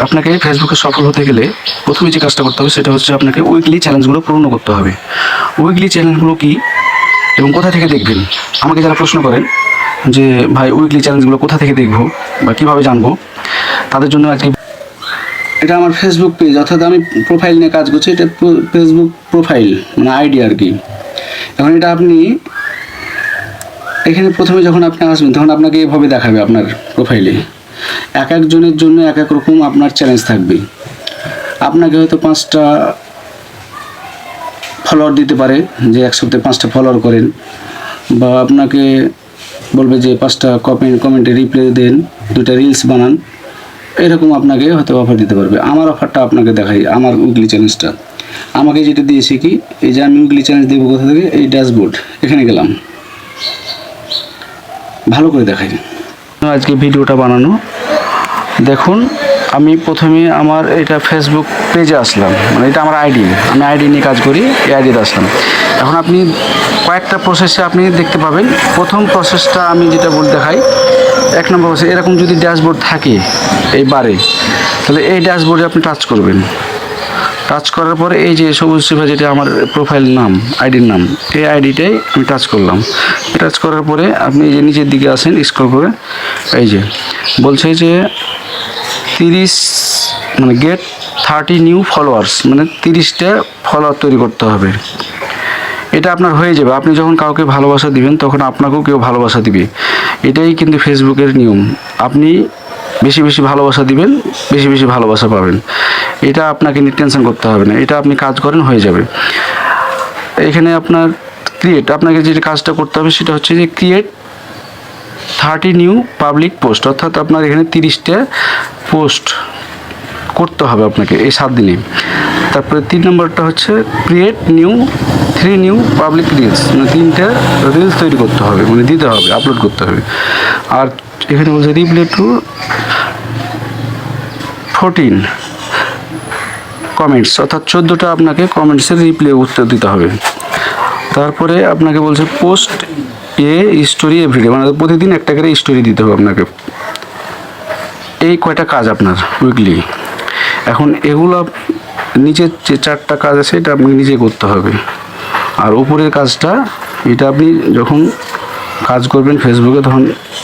আপনাকে ফেসবুকে সফল হতে গেলে প্রথমে যে কাজটা করতে হবে সেটা হচ্ছে আপনাকে উইকলি চ্যালেঞ্জগুলো পূর্ণ করতে হবে। উইকলি চ্যালেঞ্জগুলো কি এবং কোথা থেকে দেখবেন? আমাকে যারা প্রশ্ন করেন যে ভাই উইকলি চ্যালেঞ্জগুলো কোথা থেকে দেখবো বা কীভাবে জানবো, তাদের জন্য আজকে এটা আমার ফেসবুক পেজ, অর্থাৎ আমি প্রোফাইল নিয়ে কাজ করছি। এটা ফেসবুক প্রোফাইল মানে আইডি আর কি। এখন এটা আপনি এখানে প্রথমে যখন আপনি আসবেন তখন আপনাকে এভাবে দেখাবে আপনার প্রোফাইলে। এক একজনের জন্য এক এক রকম আপনার চ্যালেঞ্জ থাকবে। আপনাকে হয়তো 5টা ফলোয়ার দিতে পারে, যে এক সপ্তাহে 5টা ফলোয়ার করেন, বা আপনাকে বলবে যে 5টা কমেন্টে রিপ্লাই দেন, 2টা রিলস বানান, এরকম আপনাকে হয়তো অফার দিতে পারবে। আমার অফারটা আপনাকে দেখাই, আমার উইকলি চ্যালেঞ্জটা আমাকে যেটা দিয়েছে কি, এই যে আমি উইকলি চ্যালেঞ্জ দেবো কোথা থেকে, এই ড্যাশবোর্ড, এখানে গেলাম, ভালো করে দেখাই। আজকে ভিডিওটা বানানো দেখুন, আমি প্রথমে আমার এটা ফেসবুক পেজে আসলাম, মানে এটা আমার আইডি, আমি আইডি নিয়ে কাজ করি, এই আইডিতে আসলাম। এখন আপনি কয়েকটা প্রসেসে আপনি দেখতে পাবেন। প্রথম প্রসেসটা আমি যেটা বলতে দেখাই, 1 নম্বর প্রসেস, এরকম যদি ড্যাশবোর্ড থাকে এই বারে, তাহলে এই ড্যাশবোর্ডে আপনি টাচ করবেন। টাচ করার পরে এই যে সবুজ শিফা, যেটা আমার প্রোফাইল নাম, আইডির নাম, এই আইডিটাই আমি টাচ করলাম। টাচ করার পরে আপনি এই যে নিচের দিকে আসেন, স্ক্রল করে এই যে বলছে যে 30 মানে গেট 30 নিউ ফলোয়ার্স, মানে 30টা ফলোয়ার তৈরি করতে হবে। এটা আপনার হয়ে যাবে। আপনি যখন কাউকে ভালোবাসা দিবেন তখন আপনাকেও কেউ ভালোবাসা দিবে। এটাই কিন্তু ফেসবুকের নিয়ম। আপনি বেশি বেশি ভালোবাসা দিবেন, বেশি বেশি ভালোবাসা পাবেন। এটা আপনাকে নিয়ে টেনশন করতে হবে না, এটা আপনি কাজ করেন হয়ে যাবে। এখানে আপনার আপনাকে যে কাজটা করতে হবে সেটা হচ্ছে যে ক্রিয়েট 30 নিউ পাবলিক পোস্ট, অর্থাৎ আপনার এখানে 30টা পোস্ট করতে হবে আপনাকে এই 7 দিনে। তারপরে 3 নম্বরটা হচ্ছে ক্রিয়েট 3 নিউ পাবলিক রিলস, মানে 3টা রিলস তৈরি করতে হবে, মানে দিতে হবে, আপলোড করতে হবে। আর এখানে বলছে রিপ্লাই টু 14 কমেন্টস, অর্থাৎ 14টা আপনাকে কমেন্টসের রিপ্লাই উত্তর দিতে হবে। তারপরে আপনাকে বলছে পোস্ট স্টোরি এভরিডে, মানে প্রতিদিন একটা করে স্টোরি দিতে হবে আপনাকে। এই কয়টা কাজ আপনার উইকলি। এখন এগুলো নিচের যে 4টা কাজ আছে এটা আপনি নিজে করতে হবে। আর উপরের কাজটা, এটা আপনি যখন কাজ করবেন ফেসবুকে তখন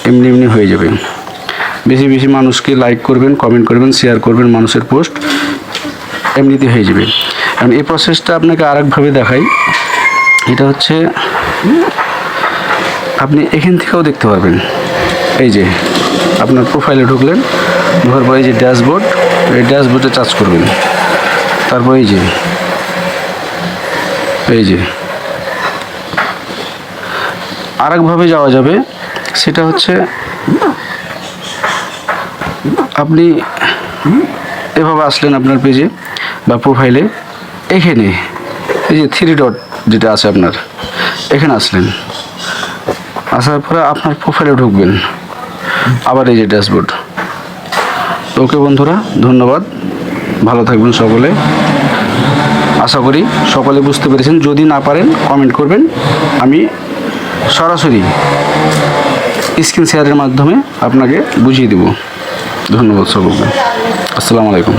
এমনি এমনি হয়ে যাবে। বেশি বেশি মানুষকে লাইক করবেন, কমেন্ট করবেন, শেয়ার করবেন মানুষের পোস্ট, এমনিতে হয়ে যাবে। এখন এই প্রসেসটা আপনাকে আরেকভাবে দেখাই। এটা হচ্ছে আপনি এখান থেকেও দেখতে পারবেন। এই যে আপনার প্রোফাইলে ঢুকলেন, ঢোকার পরে এই যে ড্যাশবোর্ড, এই ড্যাশবোর্ডে টাচ করবেন। তারপর এই যে আরেকভাবে যাওয়া যাবে, সেটা হচ্ছে আপনি এভাবে আসলেন আপনার পেজে বা প্রোফাইলে, এখানে এই যে 3 ডট যেটা আছে আপনার, এখানে আসলেন, আসার পরে আপনার প্রোফাইলে ঢুকবেন, আবার এই যে ড্যাশবোর্ড। ওকে বন্ধুরা, ধন্যবাদ, ভালো থাকবেন সকলে। আশা করি সকলে বুঝতে পেরেছেন। যদি না পারেন কমেন্ট করবেন, আমি সরাসরি স্ক্রিন শেয়ারের মাধ্যমে আপনাকে বুঝিয়ে দেব। ধন্যবাদ সকলকে। আসসালামু আলাইকুম।